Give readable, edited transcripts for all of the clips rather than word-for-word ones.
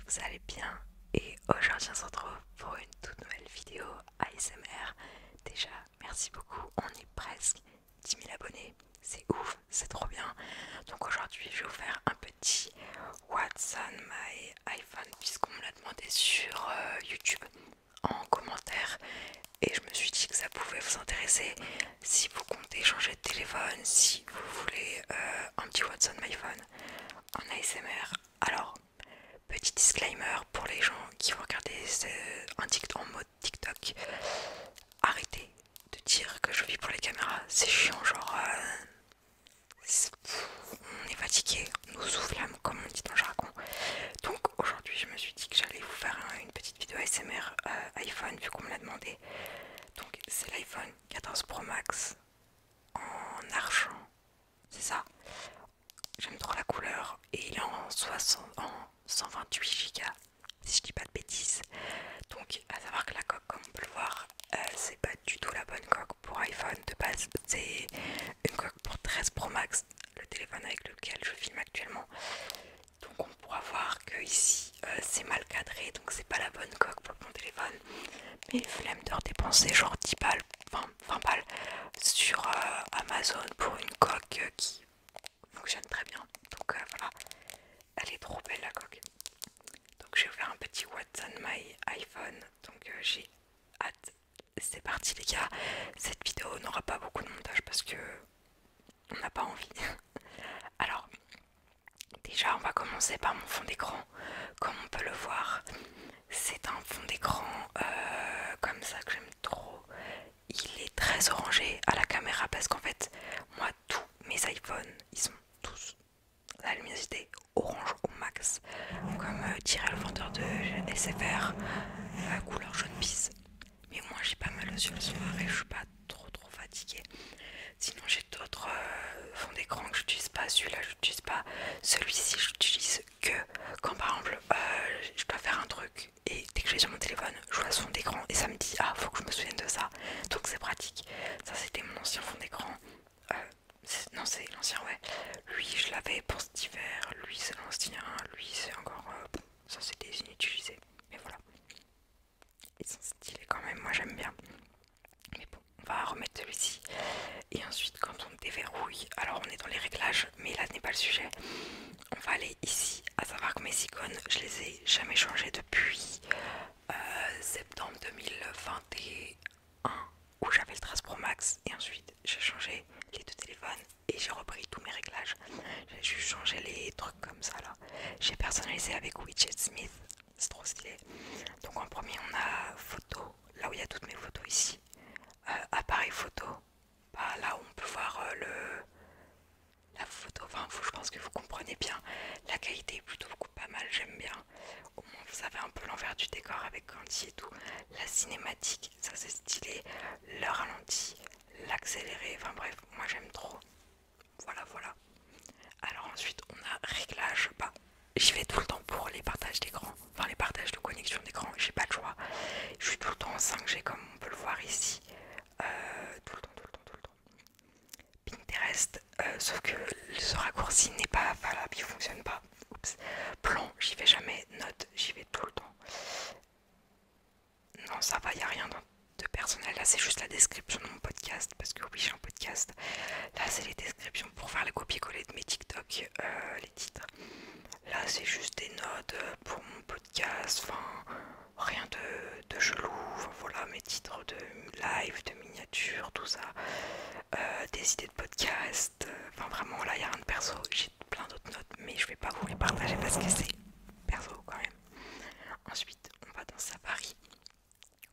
vous allez bien et aujourd'hui on se retrouve pour une toute nouvelle vidéo ASMR. Déjà, merci beaucoup, on est presque 10 000 abonnés, c'est ouf, c'est trop bien. Donc aujourd'hui je vais vous faire un petit What's on my iPhone puisqu'on me l'a demandé sur YouTube en commentaire et je me suis dit que ça pouvait vous intéresser si vous comptez changer de téléphone, si vous voulez un petit What's on my phone en ASMR. Alors, petit disclaimer pour les gens qui vont regarder un TikTok en mode TikTok. Arrêtez de dire que je vis pour les caméras, c'est chiant, genre on est fatigué, nous soufflons comme on dit dans le jargon. Donc aujourd'hui je me suis dit que j'allais vous faire une petite vidéo ASMR iPhone vu qu'on me l'a demandé. Donc c'est l'iPhone 14 Pro Max en argent, c'est ça. J'aime trop la couleur et il est en 128 Go si je dis pas de bêtises. Donc à savoir que la coque comme on peut le voir c'est pas du tout la bonne coque pour iPhone de base, c'est une coque pour 13 Pro Max, le téléphone avec lequel je filme actuellement. Donc on pourra voir que ici c'est mal cadré, donc c'est pas la bonne coque pour mon téléphone. Mais flemme de redépenser genre 10 balles, 20 balles sur Amazon pour une coque qui fonctionne très bien. Donc voilà, elle est trop belle la coque. Donc je vais vous faire un petit What's on my iPhone. Donc j'ai hâte. C'est parti les gars. Cette vidéo n'aura pas beaucoup de montage parce que on n'a pas envie. Alors déjà on va commencer par mon fond d'écran. Comme on peut le voir, c'est un fond d'écran comme ça que j'aime trop. Il est très orangé à la caméra parce qu'en fait moi tous mes iPhones ils sont tous la luminosité orange au max, comme dirait le vendeur de SFR, couleur jaune pisse. Mais moi j'ai pas mal sur le soir et je suis pas trop fatiguée. Sinon j'ai d'autres fonds d'écran que j'utilise pas. Celui-là j'utilise pas. Celui-ci j'utilise que quand par exemple je dois faire un truc et dès que j'ai sur mon téléphone je vois ce fond d'écran et ça me dit ah faut que je me souvienne de ça. Donc c'est pratique. Ça c'était mon ancien fond d'écran. Euh, non, c'est l'ancien, ouais. Lui, je l'avais pour cet hiver. Lui, c'est l'ancien. Lui, c'est encore. Ça, c'est des inutilisés. Mais voilà. Ils sont stylés quand même. Moi, j'aime bien. Mais bon, on va remettre celui-ci. Et ensuite, quand on déverrouille, alors on est dans les réglages, mais là n'est pas le sujet. On va aller ici. À savoir que mes icônes, je les ai jamais changées depuis septembre 2021 où j'avais le 13 Pro Max et ensuite j'ai changé les deux téléphones et j'ai repris tous mes réglages. J'ai juste changé les trucs comme ça là. J'ai personnalisé avec Widget Smith, c'est trop stylé. Donc en premier on a photo, là où il y a toutes mes photos ici. Appareil photo, bah, là où on peut voir la photo, enfin je pense que vous comprenez bien. La qualité est plutôt beaucoup pas mal, j'aime bien. Au moins vous savez un peu l'envers du décor avec Candy et tout. La cinématique, ça c'est stylé. Le ralenti, l'accéléré, enfin bref, moi j'aime trop. Voilà. Alors ensuite on a réglage, bah j'y vais tout le temps pour les partages d'écran, enfin les partages de connexion d'écran, j'ai pas le choix. Je suis tout le temps en 5G comme on peut le voir ici. Tout le temps. Pinterest, sauf que ce raccourci n'est pas valable, il fonctionne pas. Oups. Plan, j'y vais jamais. Note, j'y vais tout le temps. Non, ça va, y a rien de personnel. Là, c'est juste la description de mon podcast. Parce que oui, j'ai un podcast. Là, c'est les descriptions pour faire le copier-coller de mes TikTok, les titres. Là, c'est juste des notes pour mon podcast. Enfin, rien de chelou. Enfin, voilà, mes titres de live, de miniature, tout ça. Des idées de podcast. Enfin, vraiment, là, il n'y a rien de perso. J'ai plein d'autres notes, mais je vais pas vous les partager parce que c'est perso quand même. Ensuite, on va dans Safari.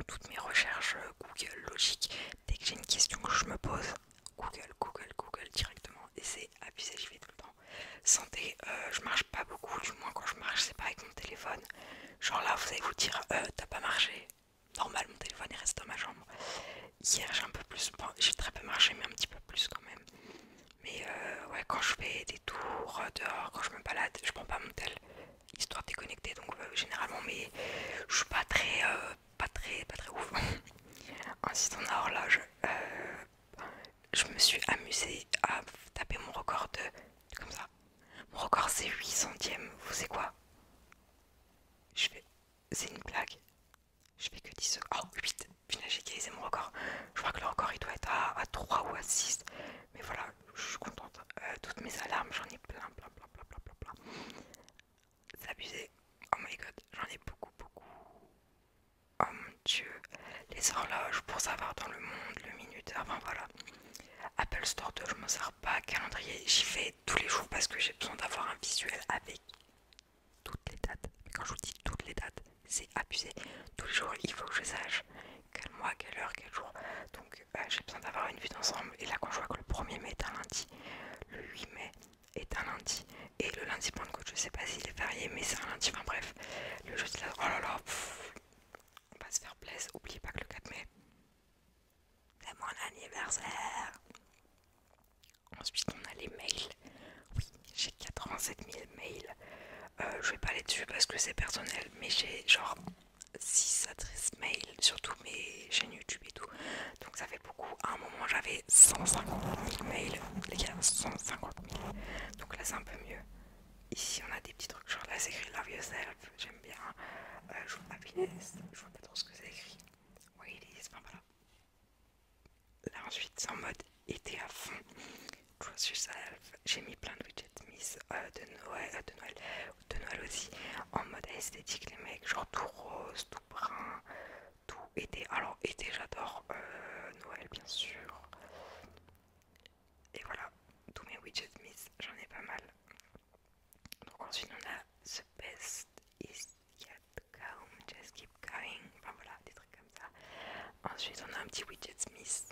Toutes mes recherches Google, logique. Dès que j'ai une question que je me pose, Google directement. Et c'est abusé, j'y vais tout le temps. Santé, je marche pas beaucoup, du moins quand je marche, c'est pas avec mon téléphone. Genre là, vous allez vous dire, t'as pas marché. Normal, mon téléphone il reste dans ma chambre. Hier, j'ai un peu plus, bon, j'ai très peu marché, mais un petit peu plus quand même. Mais ouais, quand je fais des tours dehors, quand je me balade, je prends pas mon tel, histoire de déconnecter. Donc généralement, mais je suis pas très ouf. Ensuite, on a horloge. Je me suis amusée à taper mon record de comme ça. Mon record c'est 8 centièmes. Vous savez quoi? les horloges pour savoir dans le monde, le minuteur, enfin voilà. Apple Store 2, je m'en sers pas. Calendrier, j'y vais tous les jours parce que j'ai besoin d'avoir un visuel avec toutes les dates. Mais quand je vous dis toutes les dates, c'est abusé. Tous les jours, il faut que je sache quel mois, quelle heure, quel jour. Donc j'ai besoin d'avoir une vue d'ensemble. Et là, quand je vois que le 1er mai est un lundi, le 8 mai est un lundi, et le lundi Pentecôte, je sais pas s'il est férié, mais c'est un lundi. Enfin bref, le jeudi là, oh là là, on va se faire plaisir. Oubliez pas que le 4 mai, c'est mon anniversaire. Ensuite, on a les mails. Oui, j'ai 87 000 mails. Je vais pas aller dessus parce que c'est personnel, mais j'ai genre 6 adresses mail sur tous mes chaînes YouTube et tout. Donc ça fait beaucoup. À un moment, j'avais 150 000 mails. Les gars, 150 000. Donc là, c'est un peu mieux. Ici, on a des petits trucs. Genre là, c'est écrit Love Yourself. J'aime bien. Je vois happiness. Je vois pas trop ce que c'est écrit. Oui, enfin voilà. Là, ensuite, c'est en mode été à fond. Trust yourself. J'ai mis plein de widgets Miss de Noël aussi, en mode esthétique, les mecs, genre tout rose, tout brun, tout été. Alors, été, j'adore. Noël, bien sûr. Et voilà, tous mes widgets Miss, j'en ai pas mal. Donc, ensuite, on a The Best is yet to come, just keep going. Enfin, voilà, des trucs comme ça. Ensuite, on a un petit widget Smith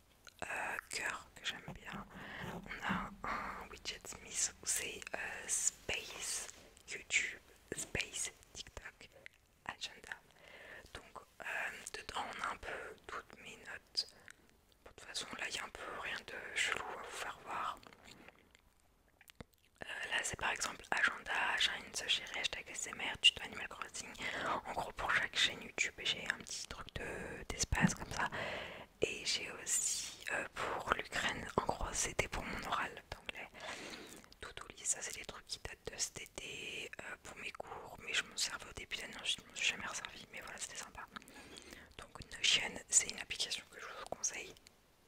cœur que j'aime bien. On a un widget Smith où c'est Space, YouTube, Space, TikTok, Agenda. Donc dedans on a un peu toutes mes notes. De toute façon là il y a un peu rien de chelou à vous faire voir. Là c'est par exemple Agenda, Shine, Chérie, hashtag SMR, tuto Animal Crossing. En gros pour chaque chaîne YouTube j'ai un petit truc d'espace comme ça. Et j'ai aussi pour l'Ukraine, en gros c'était pour mon oral d'anglais. To-do list, ça c'est des trucs qui datent de cet été pour mes cours, mais je m'en servais au début d'année, ensuite je m'en suis jamais resservi, mais voilà c'était sympa. Donc Notion, c'est une application que je vous conseille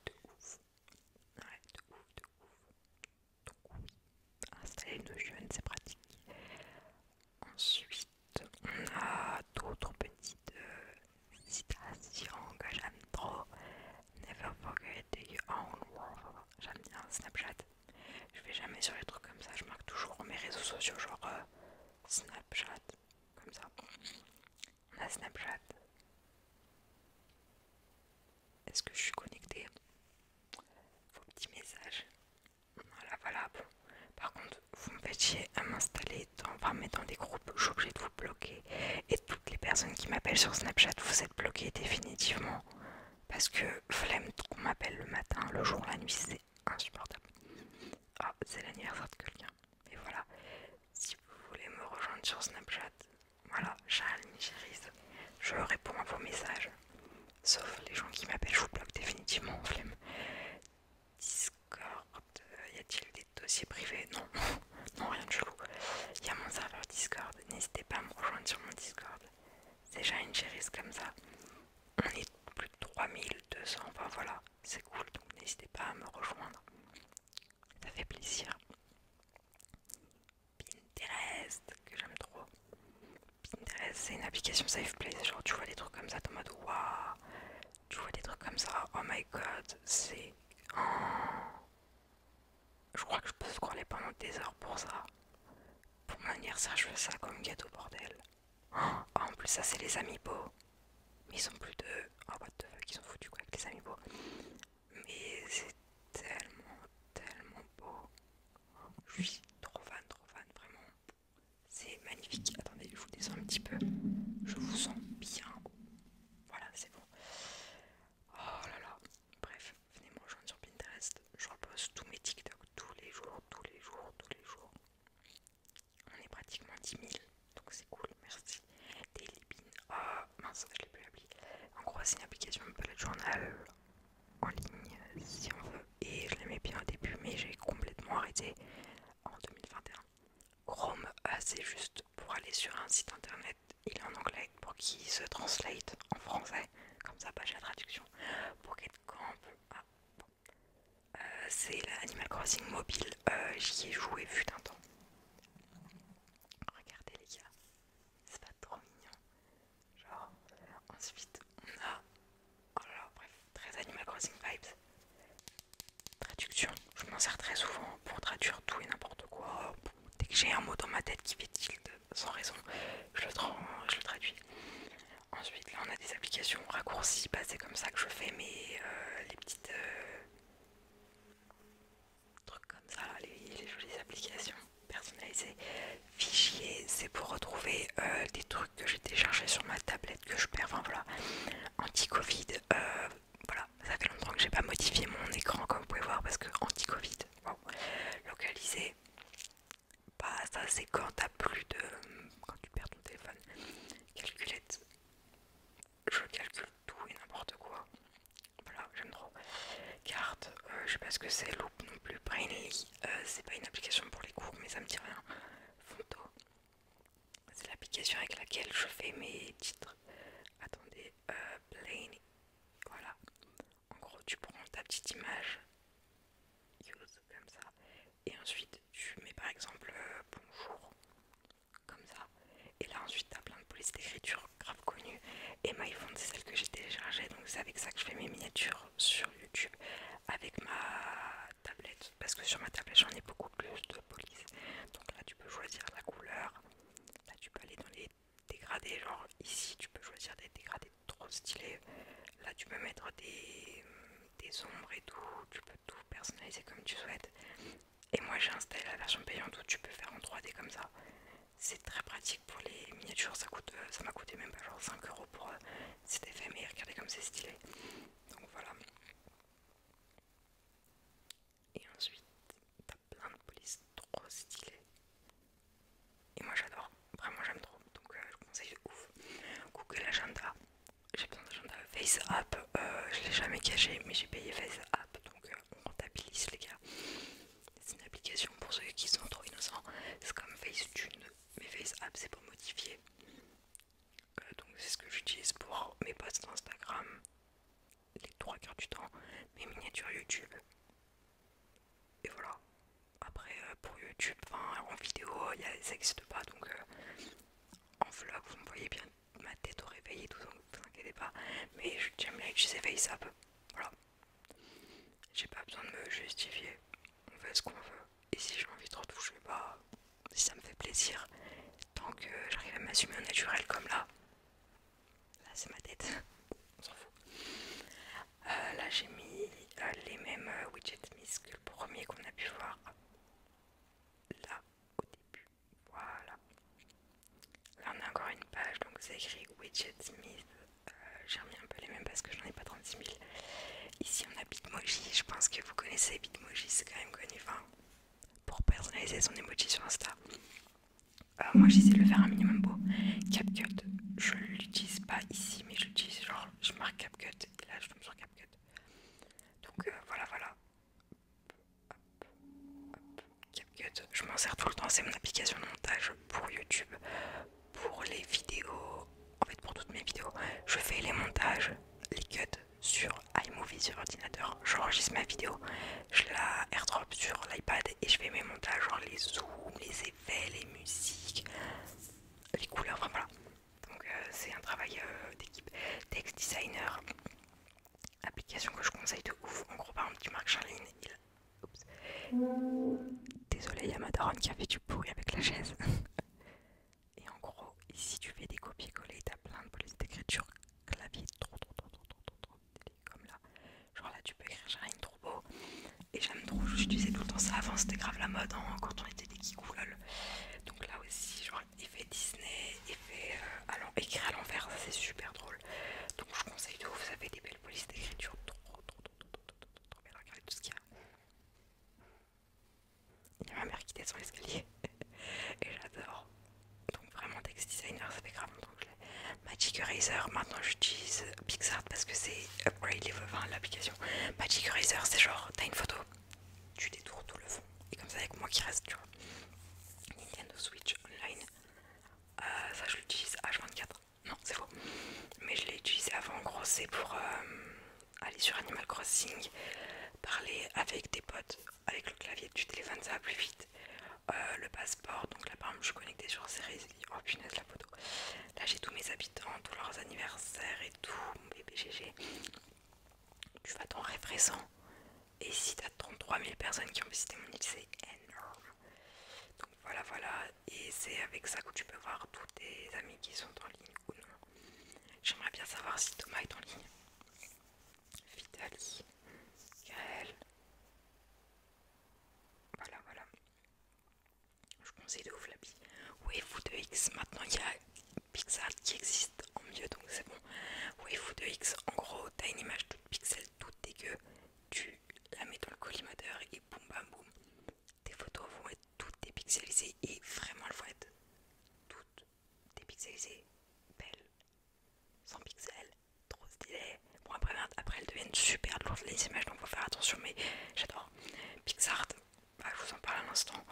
de ouf. Ouais, de ouf, de ouf. Donc oui, installer Notion, c'est pratique. Ensuite, on a d'autres petites citations que j'aime trop. Never forget your own world. J'aime bien Snapchat. Je vais jamais sur les trucs comme ça. Je marque toujours mes réseaux sociaux, genre Snapchat. Comme ça. On a Snapchat. Est-ce que je suis connectée? Vos petits messages. Voilà, voilà. Bon. Par contre, vous me faites chier à m'installer enfin mettre dans des groupes. Je suis obligée de vous bloquer. Et toutes les personnes qui m'appellent sur Snapchat, vous êtes bloquées définitivement. Parce que flemme qu'on m'appelle le matin, le jour, la nuit, c'est insupportable. Ah, c'est l'anniversaire de quelqu'un. Et voilà. Si vous voulez me rejoindre sur Snapchat, voilà, Charles Michiris, je réponds à vos messages. Sauf les gens qui m'appellent, je vous bloque définitivement, flemme. Discord, y a-t-il des dossiers privés? Non, non, rien de chelou. Il y a mon serveur Discord, n'hésitez pas à me rejoindre sur mon Discord. C'est déjà une chérise comme ça. On est plus de 3200, enfin voilà, c'est cool, donc n'hésitez pas à me rejoindre. Ça fait plaisir. Pinterest, que j'aime trop. Pinterest, c'est une application safe place, genre tu vois des trucs comme ça, t'es en mode waouh, tu vois des trucs comme ça, oh my god, c'est... Oh. Je crois que je peux scroller pendant des heures pour ça. Pour mon anniversaire, je fais ça comme gâteau bordel. Oh, en plus ça c'est les amiibo. Mais ils sont plus de... Oh what the fuck, ils sont foutus quoi avec les amiibo. Mais c'est tellement, tellement beau. Je suis trop fan, vraiment. C'est magnifique. Attendez, je vous descends un petit peu. Je vous sens bien. Voilà, c'est bon. Oh là là. Bref, venez me rejoindre sur Pinterest. Je repose tous mes TikTok tous les jours, tous les jours, tous les jours. On est pratiquement 10 000. Donc c'est cool, merci. Daily Bean. Oh mince, je l'ai plus l'appli. En gros, c'est une application bullet journal en ligne si on veut. Et je l'aimais bien au début, mais j'ai complètement arrêté en 2021. Chrome, c'est juste pour aller sur un site internet, il est en anglais pour qu'il se translate en français, comme ça bah, j'ai la traduction. Pocket Camp, bon. C'est l'Animal Crossing mobile, j'y ai joué fut un temps. Regardez les gars, c'est pas trop mignon. Genre, ensuite on a, oh là je le traduis. Ensuite là on a des applications raccourcis, bah, c'est comme ça que je fais les petites trucs comme ça, les jolies applications personnalisées. Fichier, c'est pour retrouver des trucs que j'ai téléchargés sur ma tablette que je perds, enfin voilà. Anti-Covid, voilà, ça fait longtemps que j'ai pas modifié mon écran comme vous pouvez voir parce que anti-Covid, wow. Localisé, bah ça c'est quand t'as plus de... quand tu perds ton téléphone. Calculette, je calcule tout et n'importe quoi. Voilà, j'aime trop. Carte, je sais pas ce que c'est. Loop non plus. Brainly, c'est pas une application pour les cours, mais ça me dit rien. Photo, c'est l'application avec laquelle je fais mes titres. Attendez, Brainly, voilà. En gros, tu prends ta petite image, use comme ça, et ensuite tu mets par exemple bonjour, comme ça. Et là ensuite t'as plein de polices d'écriture grave connues. Et MyPhone c'est celle que j'ai téléchargée, donc c'est avec ça que je fais mes miniatures sur YouTube avec ma tablette. Parce que sur ma tablette j'en ai beaucoup plus de polices. Donc là tu peux choisir la couleur. Là tu peux aller dans les dégradés, genre ici tu peux choisir des dégradés trop stylés. Là tu peux mettre des ombres et tout. Tu peux tout personnaliser comme tu souhaites. Et moi j'ai installé la version payante où tu peux faire en 3D comme ça. C'est très pratique pour les miniatures, ça m'a coûté même pas genre 5 € pour cet effet, mais regardez comme c'est stylé. Donc voilà. Et ensuite, t'as plein de polices trop stylées. Et moi j'adore, vraiment j'aime trop, donc je vous conseille de ouf. Google Agenda, j'ai besoin d'agenda. Face App, je l'ai jamais caché, mais j'ai payé Face App, donc on rentabilise les gars. C'est une application pour ceux qui sont trop innocents, c'est comme Facetune, mais Face App c'est pour modifier. Donc c'est ce que j'utilise pour mes posts Instagram, les 3 quarts du temps, mes miniatures YouTube. Et voilà. Après pour YouTube, en vidéo, ça n'existe pas, donc en vlog vous me voyez bien ma tête au réveil et tout, donc vous inquiétez pas. Mais j'aime bien utiliser FaceApp. Voilà. J'ai pas besoin de me justifier. On fait ce qu'on veut. Et si j'ai envie de retoucher, bah si ça me fait plaisir, tant que j'arrive à m'assumer au naturel comme là. Là c'est ma tête. On s'en fout. Là j'ai mis les mêmes widgets Miss que le premier qu'on a pu voir là au début. Voilà. Là on a encore une page, donc c'est écrit widget Smith. J'ai remis un peu les mêmes parce que j'en ai pas 36 000. Ici on a Bitmoji, je pense que vous connaissez Bitmoji, c'est quand même connu. Enfin, pour personnaliser son emoji sur Insta. Moi j'essaie de le faire un minimum beau. CapCut, je l'utilise pas ici, mais je l'utilise genre, je marque CapCut et là je tombe sur CapCut. Donc voilà, voilà. CapCut, je m'en sers tout le temps, c'est mon application de montage pour YouTube, pour les vidéos, en fait pour toutes mes vidéos. Je fais les montages, les cuts sur iMovie sur ordinateur, j'enregistre ma vidéo, je la airdrop sur l'iPad et je fais mes montages, genre les zooms, les effets, les musiques, les couleurs, enfin voilà. Donc c'est un travail d'équipe. Text designer, application que je conseille de ouf. En gros par exemple tu marques Charline, oups. Désolé, il y a ma daronne qui a fait du bruit avec la chaise. Et en gros, ici tu fais des copier-coller, t'as plein de polices d'écriture, clavier trop comme là. Genre là tu peux écrire Charline trop beau. Et j'aime trop, j'utilisais tout le temps ça avant, c'était grave la mode hein, quand on était des kikous lol. Donc là aussi, genre effet Disney, effet écrit à l'envers, ça c'est super drôle. Donc je conseille de ouf, ça fait des belles polices d'écriture trop bien. Regardez tout ce qu'il y a. Il y a ma mère qui descend l'escalier et j'adore. Donc vraiment text designer, ça fait grave longtemps que je l'ai. Magic Eraser, maintenant j'utilise PixArt parce que c'est upgrade l'application. Magic Eraser, c'est genre t'as une photo, tu détournes tout le fond et comme ça avec moi qui reste, tu vois. Nintendo Switch Online, ça je l'utilise H24. Non, c'est faux. Mais je l'ai utilisé avant, en gros, c'est pour aller sur Animal Crossing, parler avec des potes, avec le clavier du téléphone, ça va plus vite. Le passeport, donc là par exemple, je suis connectée sur Cerise. Oh punaise, la photo. Là, j'ai tous mes habitants, tous leurs anniversaires et tout, mon bébé GG. Tu vas dans Rêve récent. Et si t'as 33 000 personnes qui ont visité mon île, c'est énorme. Donc voilà, voilà. Et c'est avec ça que tu peux voir tous tes amis qu'ils sont en ligne ou non. J'aimerais bien savoir si Thomas est en ligne. Vitali, Gaël. Voilà, voilà. Je conseille de ouf l'appli. Waifu 2X. Maintenant, il y a Pixar qui existe en mieux, donc c'est bon. Waifu 2X, en gros, t'as une image toute pixel, toute dégueu. Tu la mets dans le collimateur et boum bam boum. Tes photos vont être toutes dépixelisées et vraiment elles vont être toutes dépixelisées, belles, sans pixels, trop stylé. Bon après elles deviennent super lourdes les images donc faut faire attention mais j'adore. Pixar, bah, je vous en parle à l'instant.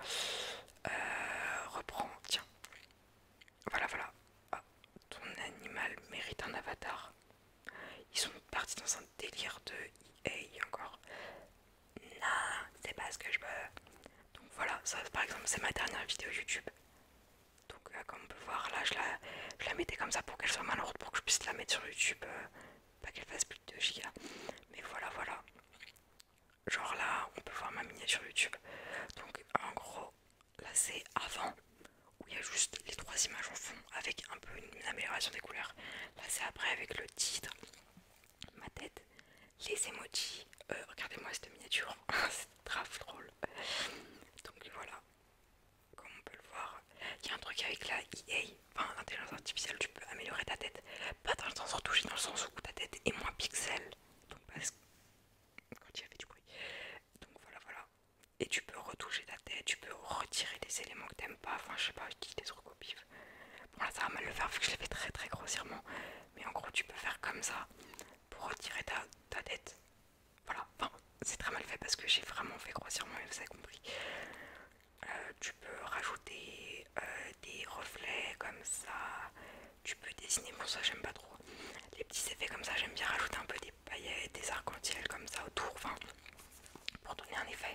Reprends, tiens. Voilà voilà. Ah, ton animal mérite un avatar. Ils sont partis dans un délire de EA encore. Non, c'est pas ce que je veux. Donc voilà, ça par exemple c'est ma dernière vidéo YouTube. Donc comme on peut voir là je la mettais comme ça pour qu'elle soit malheureuse, pour que je puisse la mettre sur YouTube, pas qu'elle fasse plus de 2 gigas. Mais voilà voilà. Genre là on peut voir ma miniature YouTube. Donc en gros là c'est avant où il y a juste les 3 images en fond avec un peu une amélioration des couleurs. Là c'est après avec le titre, ma tête, les emojis. Regardez-moi cette miniature, c'est grave drôle. Donc voilà, comme on peut le voir, il y a un truc avec la EA, enfin l'intelligence artificielle, tu peux améliorer ta tête. Pas dans le sens retouché, dans le sens où ta tête est moins pixel. Donc parce que quand il y avait du bruit. Donc voilà, voilà. Et tu peux retoucher ta tête, tu peux retirer des éléments que t'aimes pas. Enfin je sais pas, je dis des trucs au pif. Bon là ça va mal le faire vu que je l'ai fait très très grossièrement. Mais en gros tu peux faire comme ça pour retirer ta tête. Voilà, enfin c'est très mal fait parce que j'ai vraiment fait grossièrement et vous avez compris. Tu peux rajouter des reflets comme ça. Tu peux dessiner, bon ça j'aime pas trop. Les petits effets comme ça, j'aime bien rajouter un peu des paillettes, des arcs-en-ciel comme ça autour, enfin pour donner un effet.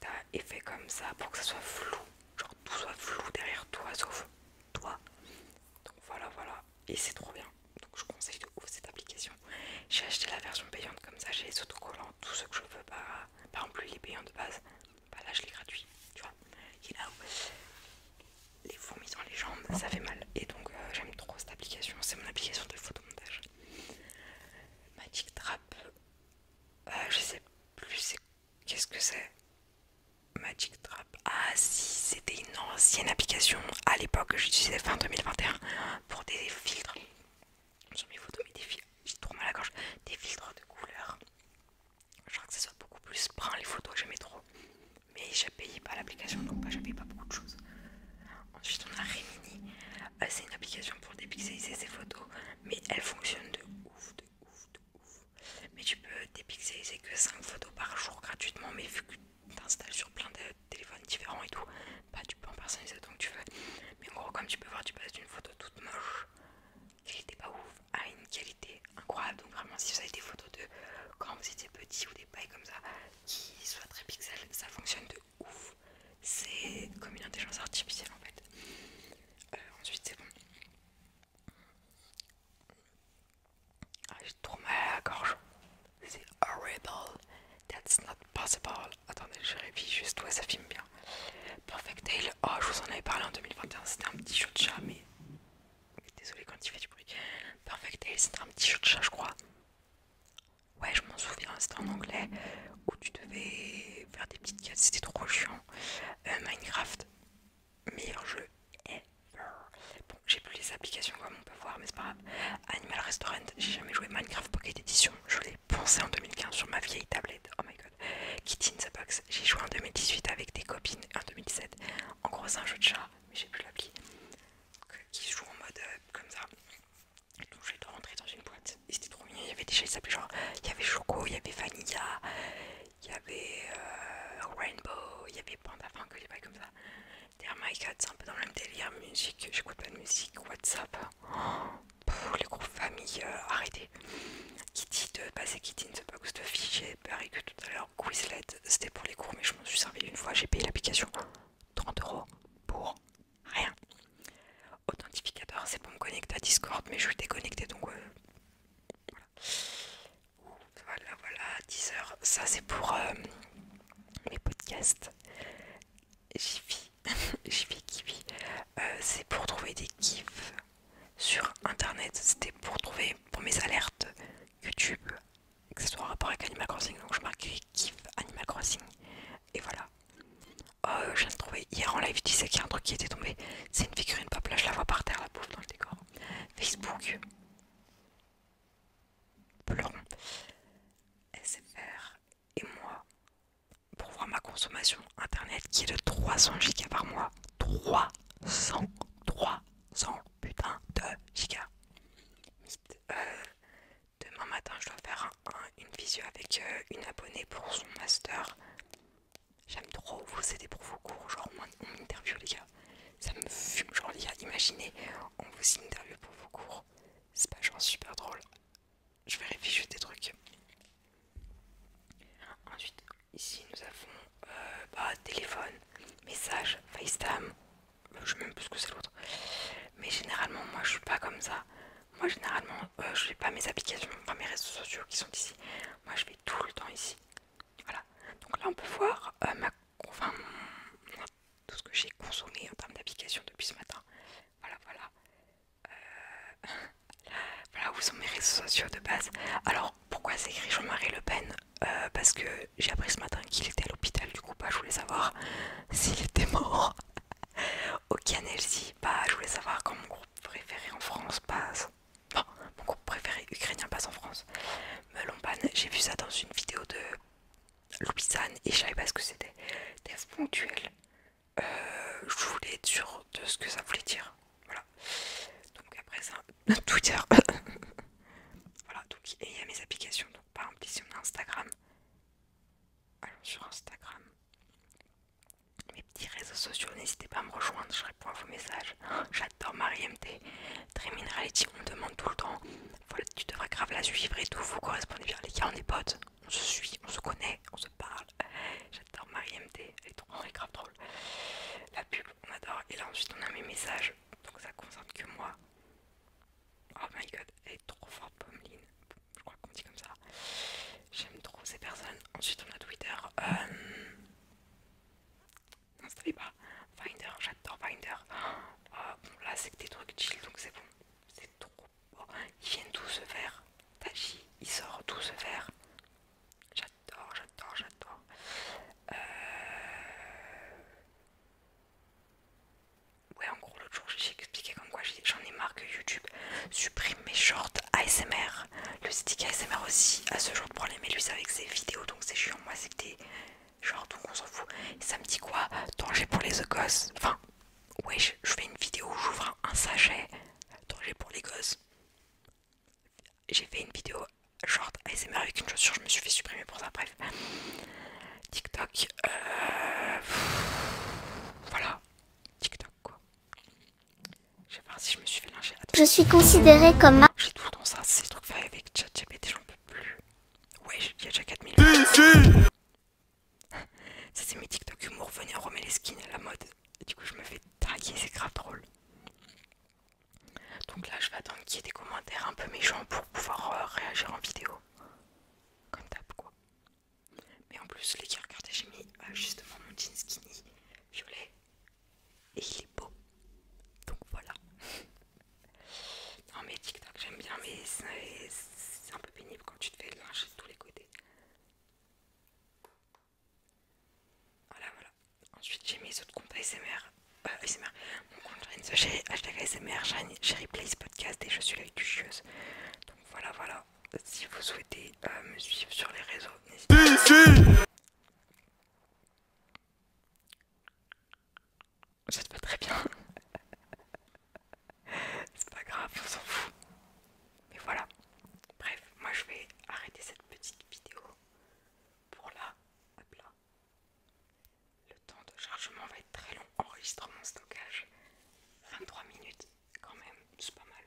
T'as effet comme ça pour que ça soit flou, genre tout soit flou derrière toi sauf toi. Donc voilà voilà, et c'est trop bien. Donc je conseille de ouf cette application. J'ai acheté la version payante comme ça, j'ai les autocollants, tout ce que je veux, pas. Par exemple il est payant de base, bah là je l'ai gratuit, tu vois. You know. Les fourmis dans les jambes, ça fait mal. Et donc j'aime trop cette application, c'est mon application de photomontage. Magic Trap, je sais plus qu'est-ce que c'est. Magic Trap, ah si, c'était une ancienne application à l'époque que j'utilisais fin 2021 pour des filtres sur mes photos, mais des filtres, j'ai trop mal à la gorge, des filtres de couleurs. Je crois que ça soit beaucoup plus brun les photos, j'aimais trop. Mais j'ai payé pas l'application, donc bah, j'ai payé pas beaucoup de choses. Ensuite on a Remini, c'est une application pour dépixeliser ses photos, mais elle fonctionne de ouf, de ouf, de ouf. Mais tu peux dépixeliser que 5 photos par jour gratuitement, mais vu que t'installes sur plein de téléphones différents et tout, bah tu peux en personnaliser autant que tu veux. Mais en gros comme tu peux voir, tu passes d'une photo toute moche, qualité pas ouf, à une qualité incroyable. Donc vraiment si vous avez des photos de quand vous étiez petit ou des pailles comme ça qui soient très pixel, ça fonctionne de ouf. C'est comme une intelligence artificielle en fait. Ensuite c'est bon. Ah, j'ai trop mal à la gorge. C'est horrible. That's not possible. Attendez, je révise juste, ouais ça filme bien. Perfect Tail, oh je vous en avais parlé en 2021, c'était un petit jeu de chat mais désolé quand il fait du bruit. Perfect Tail c'était un petit jeu de chat je crois. Ouais je m'en souviens, c'était en anglais où tu devais faire des petites quêtes, c'était trop chiant. Minecraft, meilleur jeu ever. Bon, j'ai plus les applications comme on peut voir, mais c'est pas grave. Animal Restaurant, j'ai jamais joué Minecraft Pocket Edition, je l'ai poncé en 2015 sur ma vieille tablette. Oh my god. Kitty in the Box, j'ai joué en 2018 avec des copines et en 2017. En gros, c'est un jeu de chat, mais j'ai plus l'appli. Qui se joue en mode comme ça. Donc je vais rentrer dans une boîte et c'était trop mignon. Il y avait des chats, ils s'appelaient genre. Il y avait Choco, il y avait Vanilla, il y avait Rainbow, il y avait Panda, enfin que j'ai pas comme ça. Derrière My Cat, c'est un peu dans le même délire. Musique, j'écoute pas de musique. WhatsApp, les groupes famille, arrêtez. Kitty de passer Kitty in the Box de fichier, pareil que tout à l'heure. Quizlet, c'était pour les cours, mais je m'en suis servi une fois. J'ai payé l'application 30 € pour rien. Authentificateur, c'est pour me connecter à Discord, mais je suis déconnecté donc voilà. Voilà, voilà, 10 heures. Ça, c'est pour mes podcasts. J'y vis, j'y vis, qui vit. C'est pour trouver trouver des gifs sur internet. C'était pour trouver pour mes alertes YouTube, que ce soit en rapport avec Animal Crossing. Donc je marquais gif Animal Crossing. Et voilà. Je viens de trouver hier en live, je disais qu'il y a un truc qui était tombé. C'est une figurine pop, là je la vois par terre, la pauvre, dans le décor. Facebook. Pleuron. SFR. Et moi, pour voir ma consommation internet qui est de 300 gigas par mois. 300 putain de gigas. Demain matin, je dois faire une visio avec une abonnée pour son master. J'aime trop vous aider pour vos cours, genre on m'interview les gars. Ça me fume, genre les gars, imaginez, on vous interview pour vos cours. C'est pas genre super drôle. Je vérifie juste des trucs. Ensuite, ici nous avons téléphone, message, FaceTime. Je sais même plus ce que c'est l'autre. Mais généralement, moi je suis pas comme ça. Moi généralement, je fais pas mes applications, enfin mes réseaux sociaux qui sont ici. Moi je vais tout le temps ici. Voilà. Donc là on peut voir tout ce que j'ai consommé en termes d'applications depuis ce matin. Voilà. Voilà où sont mes réseaux sociaux de base. Alors pourquoi c'est écrit Jean-Marie Le Pen? Parce que j'ai appris ce matin qu'il était à l'hôpital. Du coup je voulais savoir s'il était mort. Ok Nelsie, je voulais savoir quand mon groupe préféré en France passe. Enfin, mon groupe préféré ukrainien passe en France. Melon Pan, j'ai vu ça dans une vidéo de Louisanne et je savais pas ce que c'était. Test ponctuel. Je voulais être sûre de ce que ça voulait dire. Voilà. Donc après ça, Twitter. Voilà, donc il y a mes applications. Donc par exemple ici on a Instagram. Alors sur Instagram, mes petits réseaux sociaux, n'hésitez pas à me rejoindre, je réponds à vos messages. J'adore Marie MT. Dreaming Reality, on me demande tout le temps. Voilà, tu devrais grave la suivre et tout, vous correspondez bien les gars, on est potes. On se suit, on se connaît, on se parle. J'adore Marie MT, elle est grave drôle. La pub, on adore. Et là ensuite on a mes messages, donc ça concerne que moi. Oh my god, elle est trop forte, Pommeline. Je crois qu'on dit comme ça. J'aime trop ces personnes. Ensuite on a Twitter. N'installez pas. Finder, j'adore Finder. Bon là c'est que des trucs chill donc c'est bon. C'est trop beau. Ils viennent tous se faire. Taji, il sort tous se faire. J'adore. Ouais, en gros, l'autre jour, j'ai expliqué comme quoi j'en ai marre que YouTube supprime mes shorts ASMR. Le stick ASMR aussi a ce genre de problème. Et lui, c'est avec ses vidéos, donc c'est chiant. Moi, c'est que des shorts, donc on s'en fout. Et ça me dit quoi? Danger pour les gosses. Enfin, ouais, je fais une vidéo où j'ouvre un sachet. Danger pour les gosses. J'ai fait une vidéo short ASMR avec une chaussure, je me suis fait supprimer pour ça. Bref. TikTok. Voilà. TikTok quoi. Je vais voir si je me suis fait lyncher. Attends. Je suis considérée comme... J'ai tout le temps ça, ces trucs faits avec ChatGPT, j'en peux plus. Ouais, il y a déjà 4000 vues. Ça c'est mes TikTok humour, venez on remet les skins à la mode. Et du coup je me fais taguer, c'est grave drôle. Donc là je vais attendre qu'il y ait des commentaires un peu méchants pour pouvoir réagir en vidéo. Comme d'hab quoi. Mais en plus les gars, regardez, j'ai mis justement mon jean skinny violet. Et il est beau. Donc voilà. Non mais TikTok j'aime bien mais c'est un peu pénible quand tu te fais lyncher de tous les côtés. Voilà. Ensuite j'ai mis les autres comptes ASMR. Mon compte j'ai hashtag ASMR, j'ai replay ce podcast et je suis la tucheuse. Donc voilà. Si vous souhaitez me suivre sur les réseaux, n'hésitez pas. Ça te va très bien. C'est pas grave, on s'en fout. Mais voilà. Bref, moi je vais arrêter cette petite vidéo pour là. Hop là. Le temps de chargement va être très long. Enregistrement, stockage. 23 minutes quand même, c'est pas mal.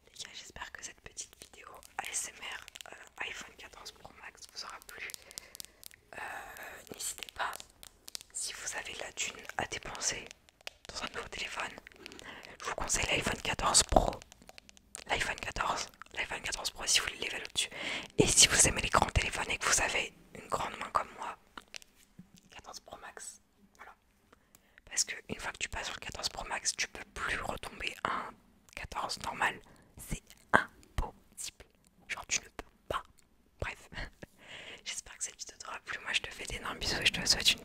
Les gars, j'espère que cette petite vidéo ASMR iPhone 14 Pro Max vous aura plu. N'hésitez pas, si vous avez la thune à dépenser dans un nouveau téléphone, je vous conseille l'iPhone 14 Pro. L'iPhone 14 Pro si vous voulez level au-dessus. Et si vous aimez les grands téléphones et que vous avez une grande main comme moi, 14 Pro Max. Voilà. Parce que qu'une fois que tu passes sur le 14 Pro Max, tu peux plus retomber à un 14 normal. C'est impossible. Genre tu ne peux pas. Bref. J'espère que cette vidéo t'aura plu. Moi je te fais d'énormes bisous et je te souhaite une